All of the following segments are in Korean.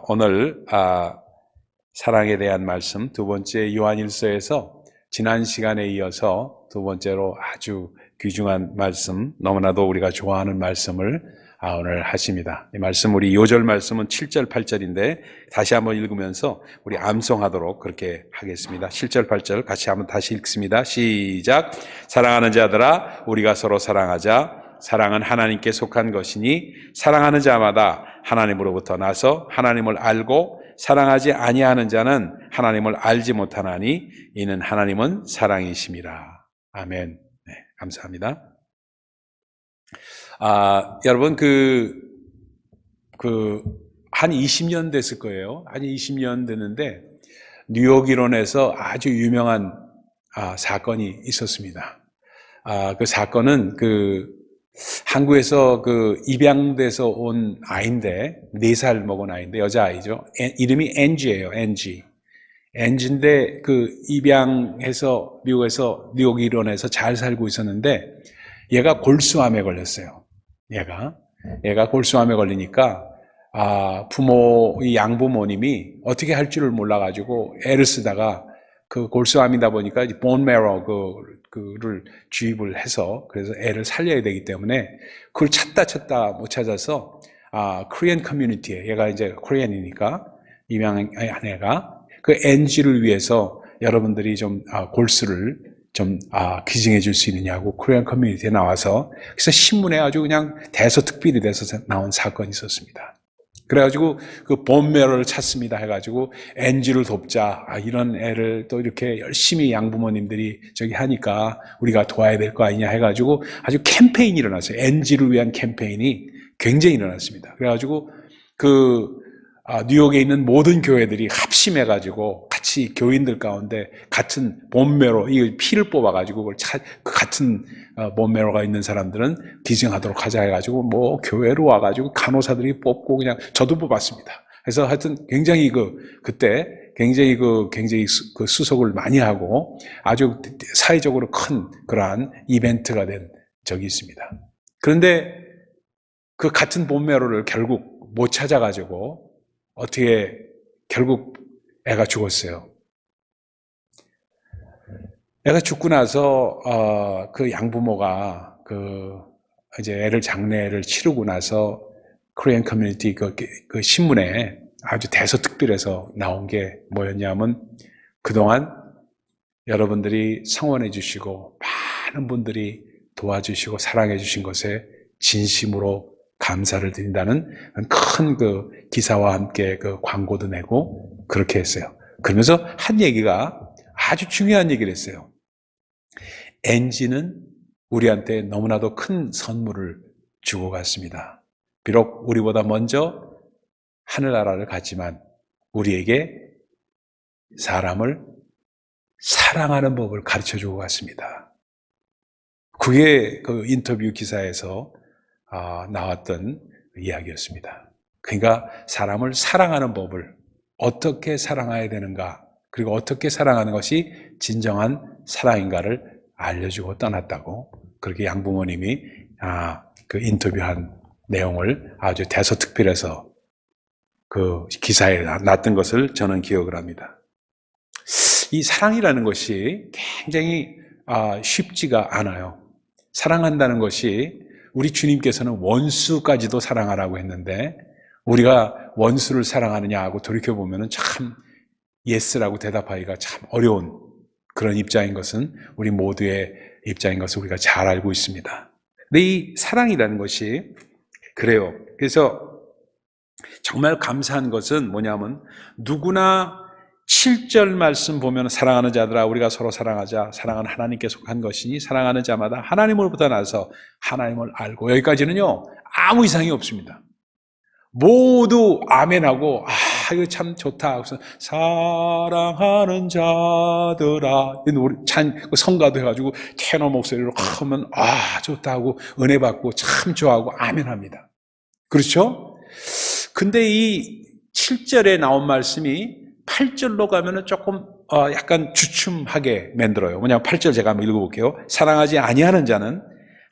오늘 사랑에 대한 말씀 두 번째 요한일서에서 지난 시간에 이어서 두 번째로 아주 귀중한 말씀, 너무나도 우리가 좋아하는 말씀을 오늘 하십니다. 이 말씀, 우리 요절 말씀은 7절, 8절인데 다시 한번 읽으면서 우리 암송하도록 그렇게 하겠습니다. 7절, 8절 같이 한번 다시 읽습니다. 시작. 사랑하는 자들아, 우리가 서로 사랑하자. 사랑은 하나님께 속한 것이니 사랑하는 자마다 하나님으로부터 나서 하나님을 알고 사랑하지 아니하는 자는 하나님을 알지 못하나니 이는 하나님은 사랑이심이라. 아멘. 네, 감사합니다. 여러분 한 20년 됐을 거예요. 한 20년 됐는데 뉴욕 일원에서 아주 유명한 사건이 있었습니다. 그 사건은 한국에서 입양돼서 온 아이인데, 4살 먹은 아이인데, 여자아이죠. 이름이 앤지예요, 앤지. 앤지인데, 입양해서, 미국에서, 뉴욕 일원에서 잘 살고 있었는데, 얘가 골수암에 걸렸어요. 얘가 골수암에 걸리니까, 이 양부모님이 어떻게 할 줄을 몰라가지고 애를 쓰다가, 골수암이다 보니까, 본메로, 그를 주입을 해서 그래서 애를 살려야 되기 때문에 그걸 찾다 못 찾아서 코리안 커뮤니티에, 얘가 이제 코리안이니까 입양한 애가 그 NG를 위해서 여러분들이 좀 골수를 좀 기증해 줄 수 있느냐고 코리안 커뮤니티에 나와서, 그래서 신문에 아주 그냥 대서특필이 돼서 나온 사건이 있었습니다. 그래가지고 본메로를 찾습니다 해가지고 NG를 돕자, 이런 애를 또 이렇게 열심히 양부모님들이 하니까 우리가 도와야 될 거 아니냐 해가지고 아주 캠페인이 일어났어요. NG를 위한 캠페인이 굉장히 일어났습니다. 그래가지고 뉴욕에 있는 모든 교회들이 합심해가지고 같이 교인들 가운데 같은 본메로, 이 피를 뽑아가지고 같은 본메로가 있는 사람들은 기증하도록 하자 해가지고 교회로 와가지고 간호사들이 뽑고, 그냥 저도 뽑았습니다. 그래서 하여튼 굉장히 그때 굉장히 수속을 많이 하고 아주 사회적으로 큰 그러한 이벤트가 된 적이 있습니다. 그런데 같은 본메로를 결국 못 찾아가지고 어떻게 결국 애가 죽었어요. 애가 죽고 나서 양부모가 이제 장례를 치르고 나서 코리안 커뮤니티 신문에 아주 대서특필해서 나온 게 뭐였냐면, 그동안 여러분들이 성원해 주시고 많은 분들이 도와주시고 사랑해 주신 것에 진심으로 감사를 드린다는 큰 기사와 함께 광고도 내고 그렇게 했어요. 그러면서 한 얘기가 아주 중요한 얘기를 했어요. NG는 우리한테 너무나도 큰 선물을 주고 갔습니다. 비록 우리보다 먼저 하늘나라를 갔지만 우리에게 사람을 사랑하는 법을 가르쳐 주고 갔습니다. 그게 인터뷰 기사에서 나왔던 이야기였습니다. 그러니까 사람을 사랑하는 법을, 어떻게 사랑해야 되는가, 그리고 어떻게 사랑하는 것이 진정한 사랑인가를 알려주고 떠났다고, 그렇게 양부모님이 인터뷰한 내용을 아주 대서특필해서 기사에 났던 것을 저는 기억을 합니다. 이 사랑이라는 것이 굉장히 쉽지가 않아요. 사랑한다는 것이, 우리 주님께서는 원수까지도 사랑하라고 했는데 우리가 원수를 사랑하느냐 하고 돌이켜보면 참 예스라고 대답하기가 참 어려운 그런 입장인 것은, 우리 모두의 입장인 것을 우리가 잘 알고 있습니다. 근데 이 사랑이라는 것이 그래요. 그래서 정말 감사한 것은 뭐냐면, 누구나 7절 말씀 보면 사랑하는 자들아 우리가 서로 사랑하자. 사랑은 하나님께 속한 것이니 사랑하는 자마다 하나님으로부터 나서 하나님을 알고, 여기까지는요 아무 이상이 없습니다. 모두 아멘하고 이거 참 좋다. 그래서 사랑하는 자들아, 성가도 해가지고 테너 목소리로 하면 좋다 하고 은혜 받고 참 좋아하고 아멘합니다. 그렇죠? 근데 이 7절에 나온 말씀이 8절로 가면은 조금 약간 주춤하게 만들어요. 뭐냐면 8절 제가 한번 읽어볼게요. 사랑하지 아니하는 자는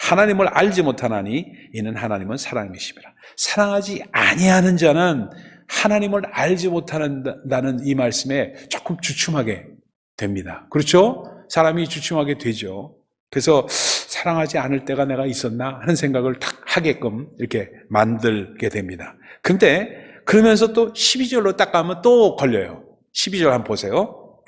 하나님을 알지 못하나니 이는 하나님은 사랑이심이라. 사랑하지 아니하는 자는 하나님을 알지 못한다는 이 말씀에 조금 주춤하게 됩니다. 그렇죠? 사람이 주춤하게 되죠. 그래서 사랑하지 않을 때가 내가 있었나 하는 생각을 딱 하게끔 이렇게 만들게 됩니다. 근데 그러면서 또 12절로 딱 가면 또 걸려요. 12절 한번 보세요.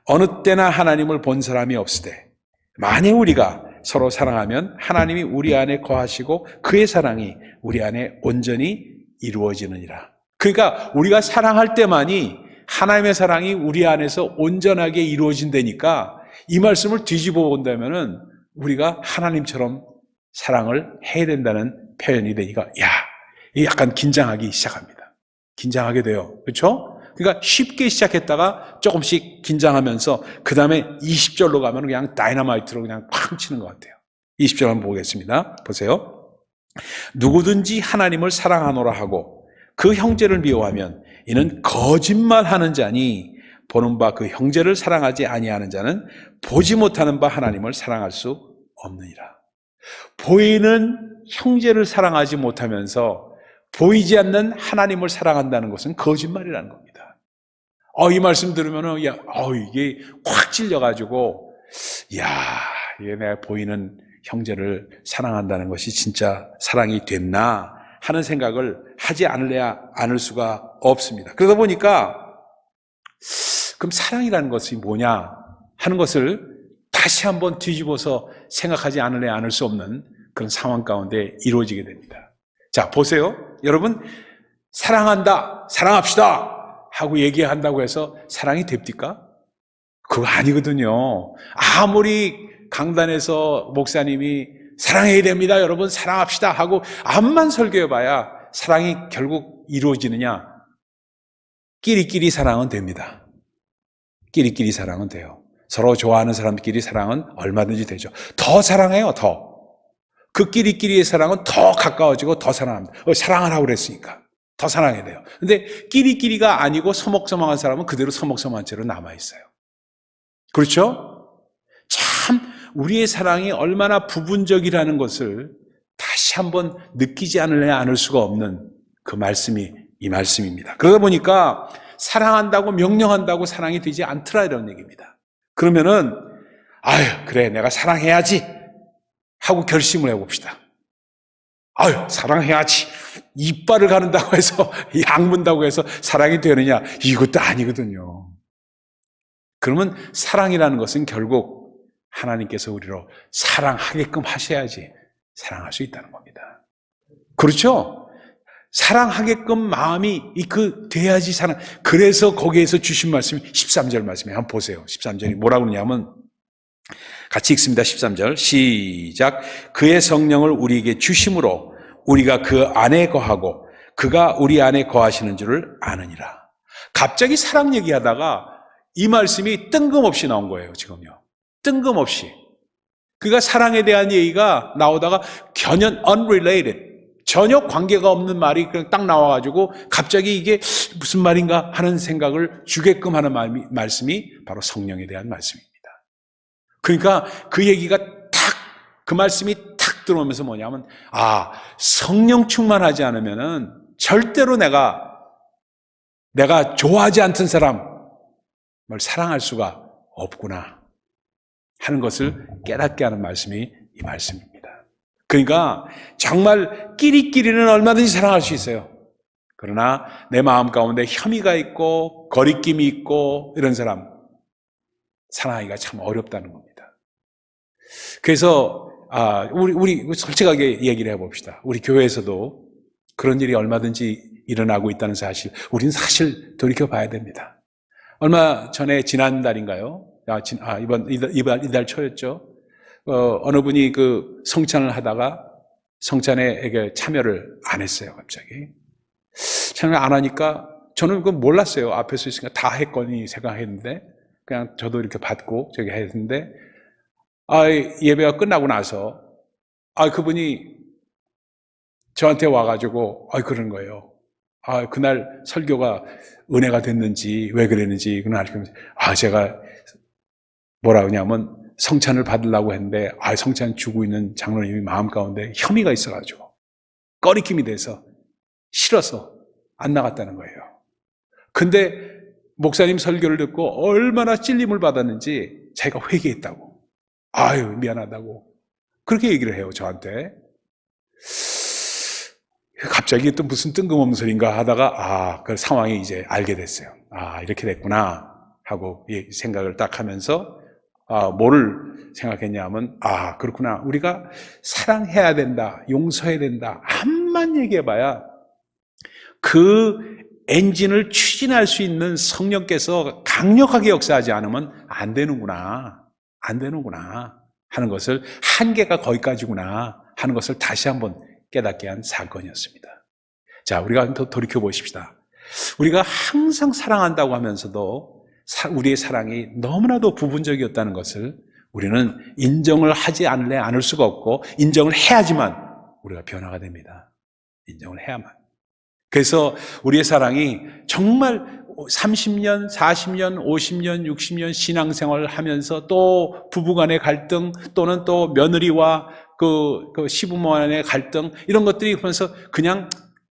어느 때나 하나님을 본 사람이 없으되 만일 우리가 서로 사랑하면 하나님이 우리 안에 거하시고 그의 사랑이 우리 안에 온전히 이루어지느니라. 그러니까 우리가 사랑할 때만이 하나님의 사랑이 우리 안에서 온전하게 이루어진다니까 이 말씀을 뒤집어 본다면은 우리가 하나님처럼 사랑을 해야 된다는 표현이 되니까 이 약간 긴장하기 시작합니다. 긴장하게 돼요. 그렇죠? 그러니까 쉽게 시작했다가 조금씩 긴장하면서 그 다음에 20절로 가면 그냥 다이너마이트로 그냥 팡 치는 것 같아요. 20절 한번 보겠습니다. 보세요. 누구든지 하나님을 사랑하노라 하고 그 형제를 미워하면 이는 거짓말하는 자니 보는 바 그 형제를 사랑하지 아니하는 자는 보지 못하는 바 하나님을 사랑할 수 없느니라. 보이는 형제를 사랑하지 못하면서 보이지 않는 하나님을 사랑한다는 것은 거짓말이라는 겁니다. 이 말씀 들으면은 이게 확 찔려가지고 이게 내가 보이는 형제를 사랑한다는 것이 진짜 사랑이 됐나 하는 생각을 하지 않을 수가 없습니다. 그러다 보니까 그럼 사랑이라는 것이 뭐냐 하는 것을 다시 한번 뒤집어서 생각하지 않을 수 없는 그런 상황 가운데 이루어지게 됩니다. 자, 보세요. 여러분, 사랑한다, 사랑합시다 하고 얘기한다고 해서 사랑이 됩니까? 그거 아니거든요. 아무리 강단에서 목사님이 사랑해야 됩니다, 여러분 사랑합시다 하고 암만 설교해봐야 사랑이 결국 이루어지느냐? 끼리끼리 사랑은 됩니다. 끼리끼리 사랑은 돼요. 서로 좋아하는 사람끼리 사랑은 얼마든지 되죠. 더 사랑해요, 더. 그 끼리끼리의 사랑은 더 가까워지고 더 사랑합니다. 사랑하라고 그랬으니까 더 사랑해야 돼요. 근데 끼리끼리가 아니고 서먹서먹한 사람은 그대로 서먹서먹한 채로 남아있어요. 그렇죠? 참 우리의 사랑이 얼마나 부분적이라는 것을 다시 한번 느끼지 않을 수가 없는 그 말씀이 이 말씀입니다. 그러다 보니까 사랑한다고 명령한다고 사랑이 되지 않더라 이런 얘기입니다. 그러면은 그래 내가 사랑해야지 하고 결심을 해봅시다. 사랑해야지 이빨을 가른다고 해서 약문다고 해서 사랑이 되느냐 이것도 아니거든요. 그러면 사랑이라는 것은 결국 하나님께서 우리로 사랑하게끔 하셔야지 사랑할 수 있다는 겁니다. 그렇죠? 사랑하게끔 마음이 돼야지 사랑. 그래서 거기에서 주신 말씀이 13절 말씀이에요. 한번 보세요. 13절이 뭐라고 그러냐면 같이 읽습니다. 13절 시작. 그의 성령을 우리에게 주심으로 우리가 그 안에 거하고 그가 우리 안에 거하시는 줄을 아느니라. 갑자기 사랑 얘기하다가 이 말씀이 뜬금없이 나온 거예요. 지금요. 뜬금없이. 그가 사랑에 대한 얘기가 나오다가 unrelated 전혀 관계가 없는 말이 그냥 딱 나와가지고 갑자기 이게 무슨 말인가 하는 생각을 주게끔 하는 말씀이 바로 성령에 대한 말씀입니다. 그러니까 그 얘기가 그 말씀이 탁 들어오면서 뭐냐면 성령 충만하지 않으면은 절대로 내가 좋아하지 않던 사람을 사랑할 수가 없구나 하는 것을 깨닫게 하는 말씀이 이 말씀입니다. 그러니까 정말 끼리끼리는 얼마든지 사랑할 수 있어요. 그러나 내 마음 가운데 혐의가 있고 거리낌이 있고 이런 사람 사랑하기가 참 어렵다는 겁니다. 그래서 우리 솔직하게 얘기를 해봅시다. 우리 교회에서도 그런 일이 얼마든지 일어나고 있다는 사실 우리는 사실 돌이켜봐야 됩니다. 얼마 전에 지난달인가요? 이달 초였죠. 어느 분이 그 성찬을 하다가 성찬에 참여를 안 했어요, 갑자기. 참여를 안 하니까 저는 그건 몰랐어요. 앞에서 있으니까 다 했거니 생각했는데 그냥 저도 이렇게 받고 저기 했는데 예배가 끝나고 나서 그분이 저한테 와가지고 그런 거예요. 그날 설교가 은혜가 됐는지 왜 그랬는지 그날 제가 뭐라 그러냐면 성찬을 받으려고 했는데 성찬 주고 있는 장로님이 마음 가운데 혐의가 있어가지고 꺼리낌이 돼서 싫어서 안 나갔다는 거예요. 근데 목사님 설교를 듣고 얼마나 찔림을 받았는지 자기가 회개했다고. 아유, 미안하다고. 그렇게 얘기를 해요, 저한테. 갑자기 또 무슨 뜬금없는 소린가 하다가, 그 상황이 이제 알게 됐어요. 이렇게 됐구나 하고 생각을 딱 하면서, 뭐를 생각했냐 하면, 그렇구나. 우리가 사랑해야 된다, 용서해야 된다. 암만 얘기해봐야 그 엔진을 추진할 수 있는 성령께서 강력하게 역사하지 않으면 안 되는구나 하는 것을, 한계가 거기까지구나 하는 것을 다시 한번 깨닫게 한 사건이었습니다. 자, 우리가 한번 더 돌이켜 보십시다. 우리가 항상 사랑한다고 하면서도 우리의 사랑이 너무나도 부분적이었다는 것을 우리는 인정을 하지 않을 수가 없고, 인정을 해야지만 우리가 변화가 됩니다. 인정을 해야만. 그래서 우리의 사랑이 정말 30년, 40년, 50년, 60년 신앙생활을 하면서 또 부부간의 갈등, 또는 또 며느리와 그 시부모 간의 갈등, 이런 것들이 그러면서 그냥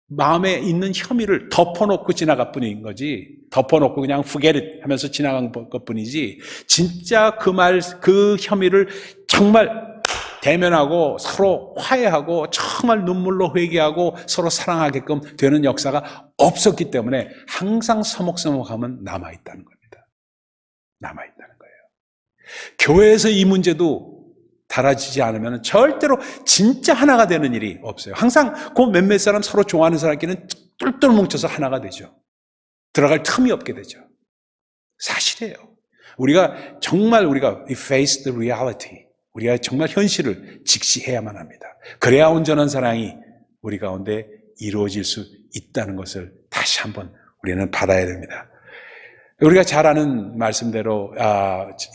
마음에 있는 혐의를 덮어놓고 지나갈 뿐인 거지, 덮어놓고 그냥 forget it 하면서 지나간 것 뿐이지, 진짜 그 혐의를 정말 대면하고 서로 화해하고 정말 눈물로 회개하고 서로 사랑하게끔 되는 역사가 없었기 때문에 항상 서먹서먹하면 남아있다는 겁니다. 남아있다는 거예요. 교회에서 이 문제도 달아지지 않으면 절대로 진짜 하나가 되는 일이 없어요. 항상 그 몇몇 사람, 서로 좋아하는 사람끼리는 똘똘 뭉쳐서 하나가 되죠. 들어갈 틈이 없게 되죠. 사실이에요. 우리가 face the reality, 우리가 정말 현실을 직시해야만 합니다. 그래야 온전한 사랑이 우리 가운데 이루어질 수 있다는 것을 다시 한번 우리는 받아야 됩니다. 우리가 잘 아는 말씀대로,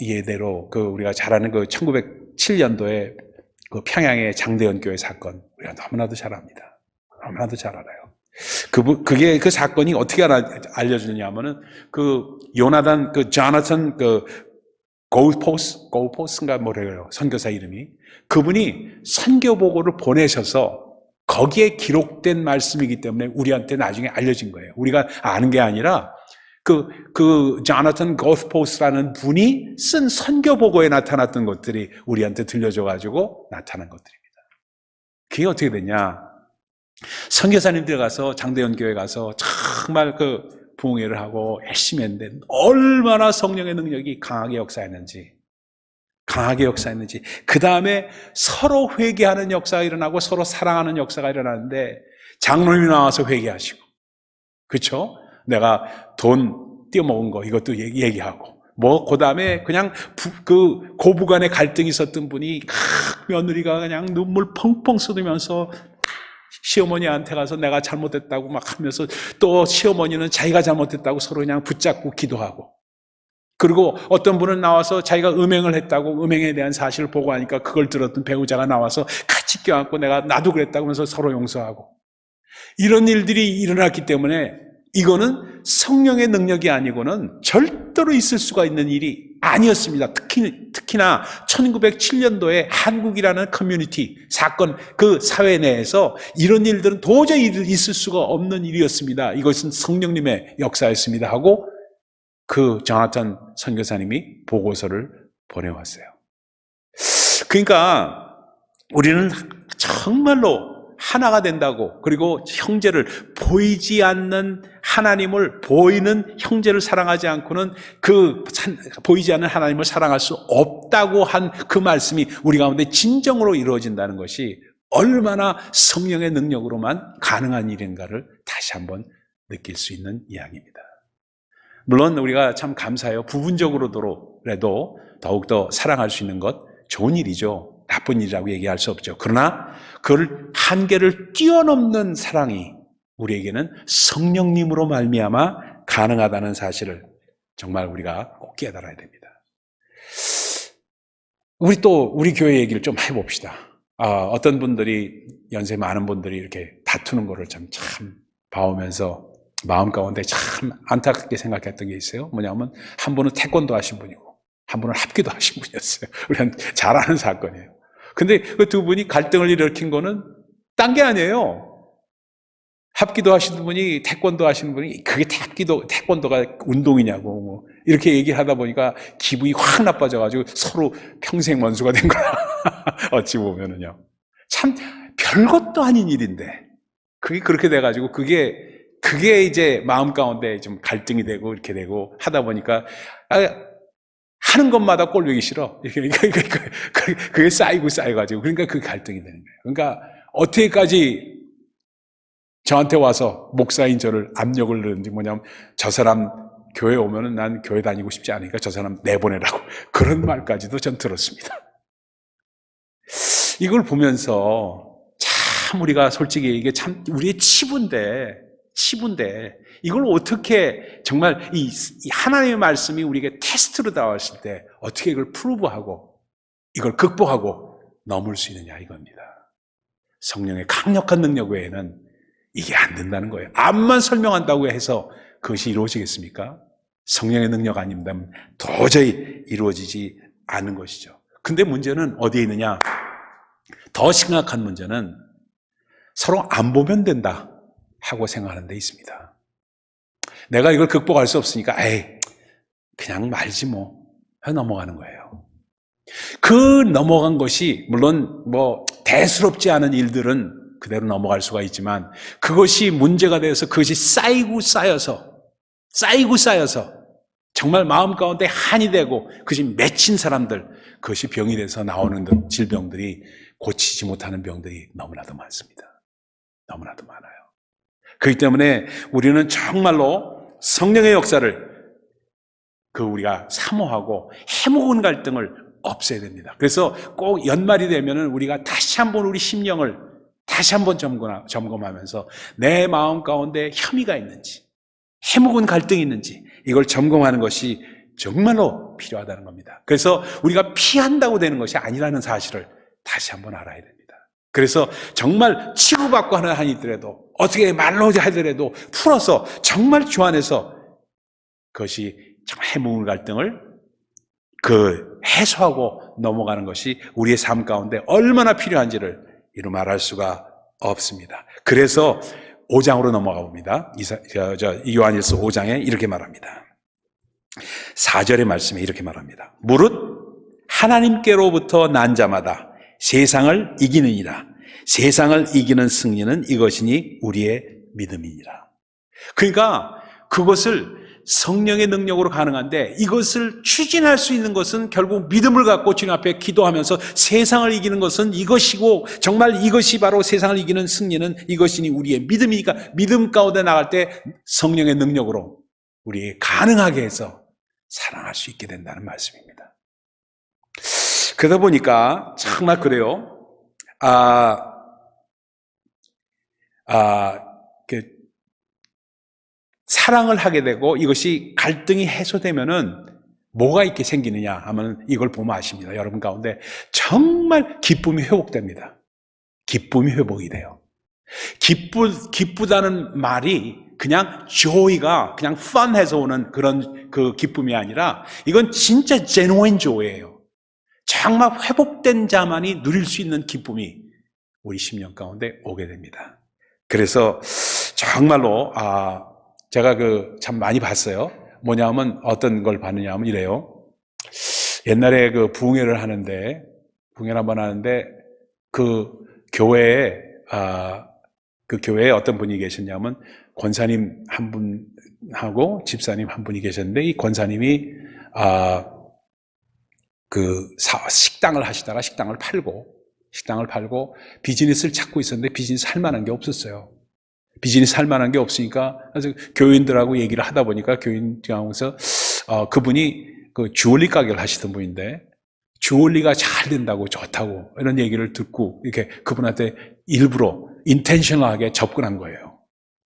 이해대로, 우리가 잘 아는 1907년도에 그 평양의 장대현 교회 사건, 우리가 너무나도 잘 압니다. 너무나도 잘 알아요. 그 사건이 어떻게 알려주느냐 하면은, 요나단, 조나탄, 고우포스인가 뭐래요, 선교사 이름이. 그분이 선교보고를 보내셔서 거기에 기록된 말씀이기 때문에 우리한테 나중에 알려진 거예요. 우리가 아는 게 아니라 조나탄 고우포스라는 분이 쓴 선교보고에 나타났던 것들이 우리한테 들려줘가지고 나타난 것들입니다. 그게 어떻게 됐냐? 선교사님들 가서, 장대현 교회 가서 정말 부흥회를 하고 열심히 했는데 얼마나 성령의 능력이 강하게 역사했는지, 그 다음에 서로 회개하는 역사가 일어나고 서로 사랑하는 역사가 일어나는데, 장로님이 나와서 회개하시고, 그렇죠? 내가 돈 띄어먹은 거 이것도 얘기하고, 그 다음에 그냥 고부간의 갈등이 있었던 분이, 며느리가 그냥 눈물 펑펑 쏟으면서 시어머니한테 가서 내가 잘못했다고 막 하면서, 또 시어머니는 자기가 잘못했다고 서로 그냥 붙잡고 기도하고, 그리고 어떤 분은 나와서 자기가 음행을 했다고, 음행에 대한 사실을 보고하니까 그걸 들었던 배우자가 나와서 같이 껴안고 나도 그랬다고 하면서 서로 용서하고, 이런 일들이 일어났기 때문에 이거는 성령의 능력이 아니고는 절대로 있을 수가 있는 일이 아니었습니다. 특히나 1907년도에 한국이라는 커뮤니티 사건, 그 사회 내에서 이런 일들은 도저히 있을 수가 없는 일이었습니다. 이것은 성령님의 역사였습니다 하고 조나탄 선교사님이 보고서를 보내왔어요. 그러니까 우리는 정말로 하나가 된다고, 그리고 형제를, 보이지 않는 하나님을, 보이는 형제를 사랑하지 않고는 보이지 않는 하나님을 사랑할 수 없다고 한 그 말씀이 우리 가운데 진정으로 이루어진다는 것이 얼마나 성령의 능력으로만 가능한 일인가를 다시 한번 느낄 수 있는 이야기입니다. 물론 우리가 참 감사해요. 부분적으로라도 더욱더 사랑할 수 있는 것 좋은 일이죠. 나쁜 일이라고 얘기할 수 없죠. 그러나 그걸 한계를 뛰어넘는 사랑이 우리에게는 성령님으로 말미암아 가능하다는 사실을 정말 우리가 꼭 깨달아야 됩니다. 우리 교회 얘기를 좀 해봅시다. 어떤 분들이, 연세 많은 분들이 이렇게 다투는 거를 참 봐오면서 마음 가운데 참 안타깝게 생각했던 게 있어요. 뭐냐면, 한 분은 태권도 하신 분이고 한 분은 합기도 하신 분이었어요. 우리는 잘 아는 사건이에요. 근데 그 두 분이 갈등을 일으킨 거는 딴 게 아니에요. 합기도 하시는 분이 태권도 하시는 분이 그게 태권도가 운동이냐고 뭐 이렇게 얘기하다 보니까 기분이 확 나빠져가지고 서로 평생 원수가 된 거야. 어찌 보면은요. 참 별것도 아닌 일인데 그게 그렇게 돼가지고 그게 이제 마음 가운데 좀 갈등이 되고 이렇게 되고 하다 보니까 하는 것마다 꼴보기 싫어. 그게 쌓여가지고 그러니까 그 갈등이 되는 거예요. 그러니까 어떻게까지 저한테 와서 목사인 저를 압력을 넣는지 뭐냐면 저 사람 교회 오면은 난 교회 다니고 싶지 않으니까 저 사람 내보내라고 그런 말까지도 전 들었습니다. 이걸 보면서 참 우리가 솔직히 이게 참 우리의 치부인데 이걸 어떻게 정말 이 하나님의 말씀이 우리에게 테스트로 나왔을 때 어떻게 이걸 프루브하고 이걸 극복하고 넘을 수 있느냐 이겁니다. 성령의 강력한 능력 외에는 이게 안 된다는 거예요. 암만 설명한다고 해서 그것이 이루어지겠습니까? 성령의 능력 아니면 도저히 이루어지지 않는 것이죠. 근데 문제는 어디에 있느냐? 더 심각한 문제는 서로 안 보면 된다 하고 생각하는 데 있습니다. 내가 이걸 극복할 수 없으니까 그냥 말지 뭐 넘어가는 거예요. 그 넘어간 것이 물론 뭐 대수롭지 않은 일들은 그대로 넘어갈 수가 있지만 그것이 문제가 되어서 그것이 쌓이고 쌓여서 정말 마음 가운데 한이 되고 그것이 맺힌 사람들 그것이 병이 돼서 나오는 질병들이 고치지 못하는 병들이 너무나도 많습니다. 너무나도 많아요. 그렇기 때문에 우리는 정말로 성령의 역사를 우리가 사모하고 해묵은 갈등을 없애야 됩니다. 그래서 꼭 연말이 되면은 우리가 다시 한번 우리 심령을 다시 한번 점검하면서 내 마음 가운데 혐의가 있는지, 해묵은 갈등이 있는지 이걸 점검하는 것이 정말로 필요하다는 겁니다. 그래서 우리가 피한다고 되는 것이 아니라는 사실을 다시 한번 알아야 됩니다. 그래서 정말 치고받고 하는 한이 있더라도 어떻게 말로 하더라도 풀어서 정말 주 안에서 그것이 정말 해묵은 갈등을 해소하고 넘어가는 것이 우리의 삶 가운데 얼마나 필요한지를 이루 말할 수가 없습니다. 그래서 5장으로 넘어가 봅니다. 요한일서 5장에 이렇게 말합니다. 4절의 말씀에 이렇게 말합니다. 무릇 하나님께로부터 난 자마다 세상을 이기느니라. 세상을 이기는 승리는 이것이니 우리의 믿음이니라. 그러니까 그것을 성령의 능력으로 가능한데 이것을 추진할 수 있는 것은 결국 믿음을 갖고 주님 앞에 기도하면서 세상을 이기는 것은 이것이고 정말 이것이 바로 세상을 이기는 승리는 이것이니 우리의 믿음이니까 믿음 가운데 나갈 때 성령의 능력으로 우리 가능하게 해서 사랑할 수 있게 된다는 말씀입니다. 그러다 보니까 정말 그래요. 사랑을 하게 되고 이것이 갈등이 해소되면은 뭐가 이렇게 생기느냐 하면 이걸 보면 아십니다. 여러분 가운데 정말 기쁨이 회복됩니다. 기쁨이 회복이 돼요. 기쁘다는 말이 그냥 joy가 그냥 fun해서 오는 그런 그 기쁨이 아니라 이건 진짜 genuine joy예요. 정말 회복된 자만이 누릴 수 있는 기쁨이 우리 심령 가운데 오게 됩니다. 그래서 정말로 제가 참 많이 봤어요. 뭐냐면 어떤 걸 봤느냐 하면 이래요. 옛날에 부흥회를 한번 하는데 그 교회에 어떤 분이 계셨냐면 권사님 한 분하고 집사님 한 분이 계셨는데 이 권사님이 식당을 하시다가 식당을 팔고 비즈니스를 찾고 있었는데 비즈니스 할 만한 게 없었어요. 비즈니스 할 만한 게 없으니까 그래서 교인들하고 얘기를 하다 보니까 교인들하고서 그분이 주얼리 가게를 하시던 분인데 주얼리가 잘 된다고 좋다고 이런 얘기를 듣고 이렇게 그분한테 일부러 인텐셔널하게 접근한 거예요.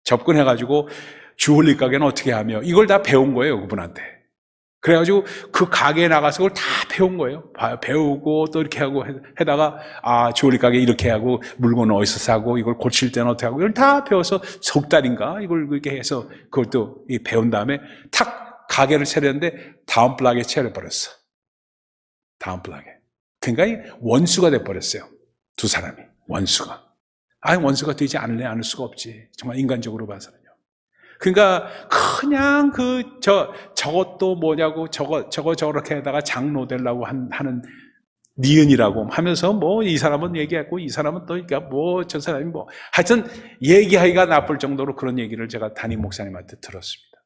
접근해가지고 주얼리 가게는 어떻게 하며 이걸 다 배운 거예요, 그분한테. 그래가지고 그 가게에 나가서 그걸 다 배운 거예요. 배우고 또 이렇게 하고 해다가 주얼리 가게 이렇게 하고 물건은 어디서 사고 이걸 고칠 때는 어떻게 하고 이걸 다 배워서 석 달인가 이걸 그렇게 해서 그것도 배운 다음에 탁 가게를 차렸는데 다음 블락에 차려버렸어. 다음 블락에. 그러니까 원수가 돼버렸어요. 두 사람이. 원수가. 원수가 되지 않을 수가 없지. 정말 인간적으로 봐서는요. 그러니까 그냥 저것도 뭐냐고 저렇게 하다가 장로 되려고 하는 니은이라고 하면서 이 사람은 얘기했고 이 사람은 또 저 사람이 하여튼 얘기하기가 나쁠 정도로 그런 얘기를 제가 담임 목사님한테 들었습니다.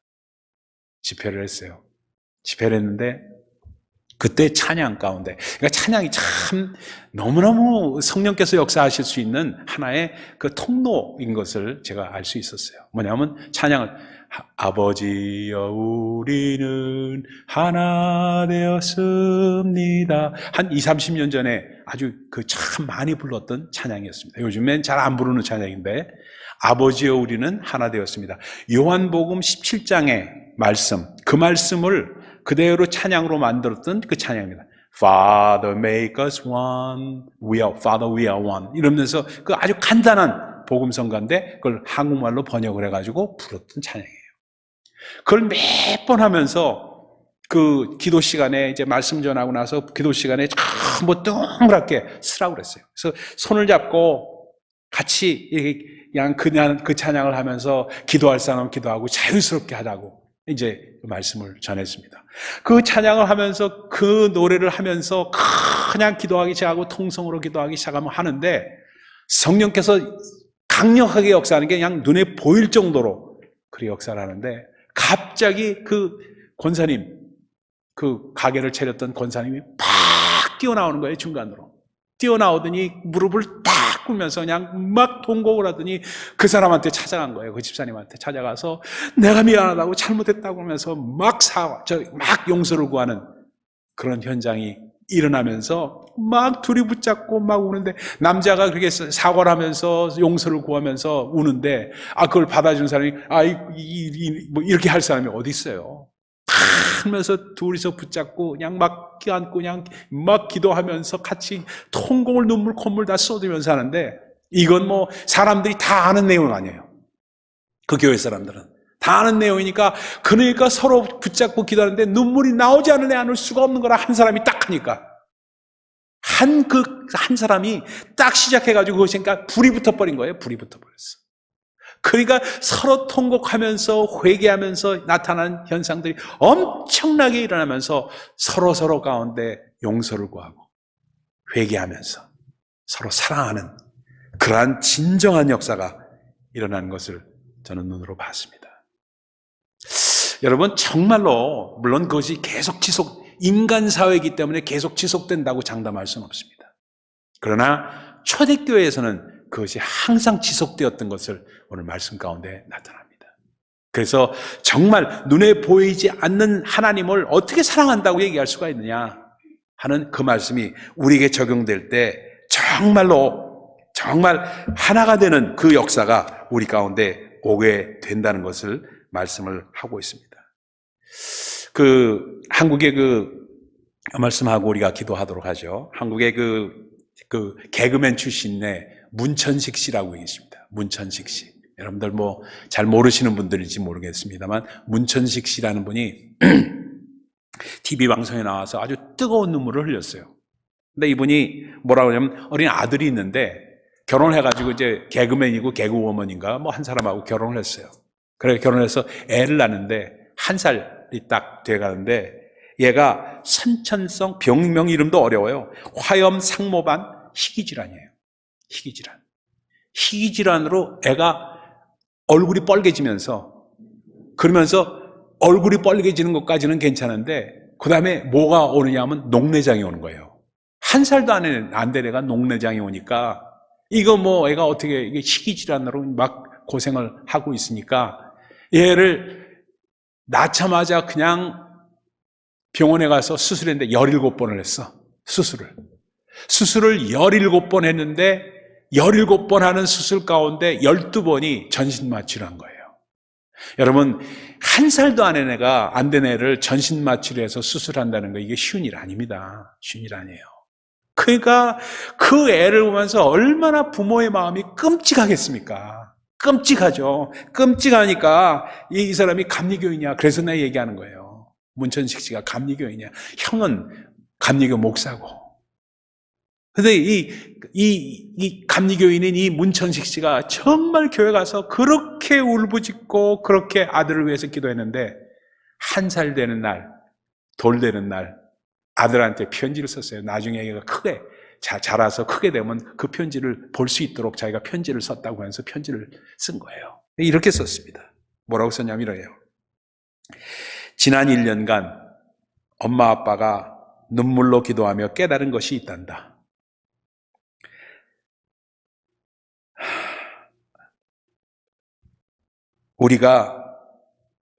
집회를 했어요. 집회를 했는데 그때 찬양 가운데, 그러니까 찬양이 참 너무너무 성령께서 역사하실 수 있는 하나의 그 통로인 것을 제가 알 수 있었어요. 뭐냐면 찬양을 아버지여 우리는 하나 되었습니다. 한 20, 30년 전에 아주 참 많이 불렀던 찬양이었습니다. 요즘엔 잘 안 부르는 찬양인데 아버지여 우리는 하나 되었습니다. 요한복음 17장의 말씀, 그 말씀을 그대로 찬양으로 만들었던 그 찬양입니다. Father, make us one. Father, we are one. 이러면서 그 아주 간단한 복음성가인데 그걸 한국말로 번역을 해가지고 불렀던 찬양이에요. 그걸 몇 번 하면서 그 기도 시간에 이제 말씀 전하고 나서 기도 시간에 전부 동그랗게 쓰라고 그랬어요. 그래서 손을 잡고 같이 그냥 그 찬양을 하면서 기도할 사람은 기도하고 자유스럽게 하자고 이제 그 말씀을 전했습니다. 그 찬양을 하면서 그 노래를 하면서 그냥 기도하기 시작하고 통성으로 기도하기 시작하면 하는데 성령께서 강력하게 역사하는 게 그냥 눈에 보일 정도로 그렇게 역사를 하는데 갑자기 그 권사님, 그 가게를 차렸던 권사님이 팍 뛰어나오는 거예요. 중간으로. 뛰어나오더니 무릎을 딱 꿇면서 그냥 막 통곡을 하더니 그 사람한테 찾아간 거예요. 그 집사님한테 찾아가서 내가 미안하다고 잘못했다고 하면서 막 용서를 구하는 그런 현장이 일어나면서 막 둘이 붙잡고 막 우는데 남자가 그렇게 사과를 하면서 용서를 구하면서 우는데 그걸 받아준 사람이 이렇게 할 사람이 어디 있어요? 하면서 둘이서 붙잡고 그냥 막 껴안고 그냥 막 기도하면서 같이 통곡을 눈물 콧물 다 쏟으면서 하는데 이건 사람들이 다 아는 내용 아니에요. 그 교회 사람들은 다 아는 내용이니까 그러니까 서로 붙잡고 기도하는데 눈물이 나오지 않을 수가 없는 거라 한 사람이 딱 하니까 한 사람이 딱 시작해가지고 그것이니까 불이 붙어버린 거예요. 불이 붙어버렸어. 그러니까 서로 통곡하면서 회개하면서 나타나는 현상들이 엄청나게 일어나면서 서로 가운데 용서를 구하고 회개하면서 서로 사랑하는 그러한 진정한 역사가 일어나는 것을 저는 눈으로 봤습니다. 여러분 정말로 물론 그것이 인간 사회이기 때문에 계속 지속된다고 장담할 수는 없습니다. 그러나 초대교회에서는 그것이 항상 지속되었던 것을 오늘 말씀 가운데 나타납니다. 그래서 정말 눈에 보이지 않는 하나님을 어떻게 사랑한다고 얘기할 수가 있느냐 하는 그 말씀이 우리에게 적용될 때 정말 하나가 되는 그 역사가 우리 가운데 오게 된다는 것을 말씀을 하고 있습니다. 한국의 말씀하고 우리가 기도하도록 하죠. 한국의 개그맨 출신의 문천식 씨라고 계십니다. 문천식 씨. 여러분들 잘 모르시는 분들일지 모르겠습니다만 문천식 씨라는 분이 TV 방송에 나와서 아주 뜨거운 눈물을 흘렸어요. 근데 이분이 뭐라고 하냐면 어린 아들이 있는데 결혼을 해가지고 이제 개그맨이고 개그우먼인가 한 사람하고 결혼을 했어요. 그래 결혼해서 애를 낳는데 1살이 딱 돼가는데 얘가 선천성 병명 이름도 어려워요. 화염상모반 희귀질환이에요. 희귀질환으로 애가 얼굴이 뻘개지면서 그러면서 얼굴이 뻘개지는 것까지는 괜찮은데 그 다음에 뭐가 오느냐 하면 녹내장이 오는 거예요. 1살도 안 된 애가 녹내장이 오니까 이거 애가 어떻게 이게 희귀질환으로 막 고생을 하고 있으니까 얘를 낳자마자 그냥 병원에 가서 수술했는데 17번을 했어. 수술을 17번 했는데 17번 하는 수술 가운데 12번이 전신마취를 한 거예요. 여러분 1살도 안 된 애를 전신마취를 해서 수술한다는 거 이게 쉬운 일 아닙니다. 쉬운 일 아니에요. 그러니까 그 애를 보면서 얼마나 부모의 마음이 끔찍하겠습니까? 끔찍하죠. 끔찍하니까 이 사람이 감리교이냐 그래서 내가 얘기하는 거예요. 문천식 씨가 감리교이냐 형은 감리교 목사고 근데 이 감리교인인 이 문천식 씨가 정말 교회 가서 그렇게 울부짖고 그렇게 아들을 위해서 기도했는데 1살 되는 날, 돌 되는 날 아들한테 편지를 썼어요. 나중에 얘가 크게 자라서 크게 되면 그 편지를 볼 수 있도록 자기가 편지를 썼다고 하면서 편지를 쓴 거예요. 이렇게 썼습니다. 뭐라고 썼냐면 이래요. 지난 1년간 엄마 아빠가 눈물로 기도하며 깨달은 것이 있단다. 우리가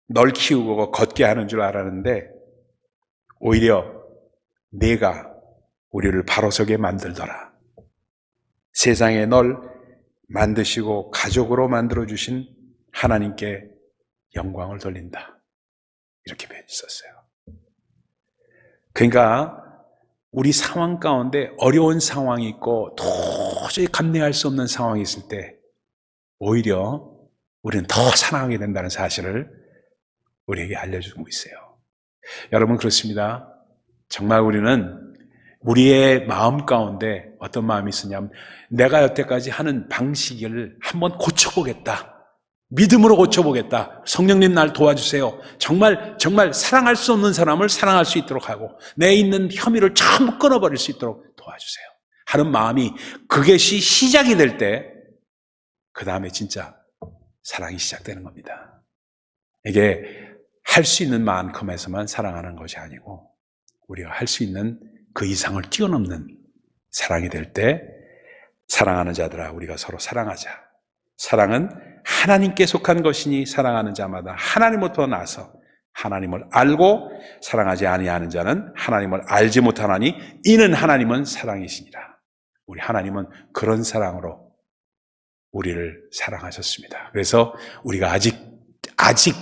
널 키우고 걷게 하는 줄 알았는데 오히려 내가 우리를 바로 서게 만들더라. 세상에 널 만드시고 가족으로 만들어주신 하나님께 영광을 돌린다. 이렇게 썼어요. 그러니까 우리 상황 가운데 어려운 상황이 있고 도저히 감내할 수 없는 상황이 있을 때 오히려 우리는 더 사랑하게 된다는 사실을 우리에게 알려주고 있어요. 여러분 그렇습니다. 정말 우리는 우리의 마음 가운데 어떤 마음이 있으냐면 내가 여태까지 하는 방식을 한번 고쳐보겠다. 믿음으로 고쳐보겠다. 성령님 날 도와주세요. 정말 사랑할 수 없는 사람을 사랑할 수 있도록 하고 내 있는 혐의를 전부 끊어버릴 수 있도록 도와주세요. 하는 마음이 그것이 시작이 될 때 그 다음에 진짜 사랑이 시작되는 겁니다. 이게 할 수 있는 만큼에서만 사랑하는 것이 아니고 우리가 할 수 있는 그 이상을 뛰어넘는 사랑이 될 때 사랑하는 자들아 우리가 서로 사랑하자. 사랑은 하나님께 속한 것이니 사랑하는 자마다 하나님부터 나서 하나님을 알고 사랑하지 아니하는 자는 하나님을 알지 못하나니 이는 하나님은 사랑이시니라. 우리 하나님은 그런 사랑으로 우리를 사랑하셨습니다. 그래서 우리가 아직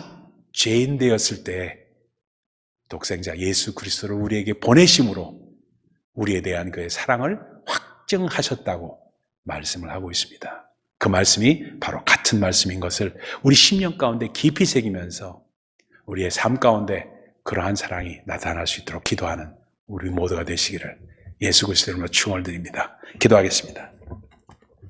죄인 되었을 때 독생자 예수 그리스도를 우리에게 보내심으로 우리에 대한 그의 사랑을 확증하셨다고 말씀을 하고 있습니다. 그 말씀이 바로 같은 말씀인 것을 우리 심령 가운데 깊이 새기면서 우리의 삶 가운데 그러한 사랑이 나타날 수 있도록 기도하는 우리 모두가 되시기를 예수 그리스도의 이름으로 축원을 드립니다. 기도하겠습니다.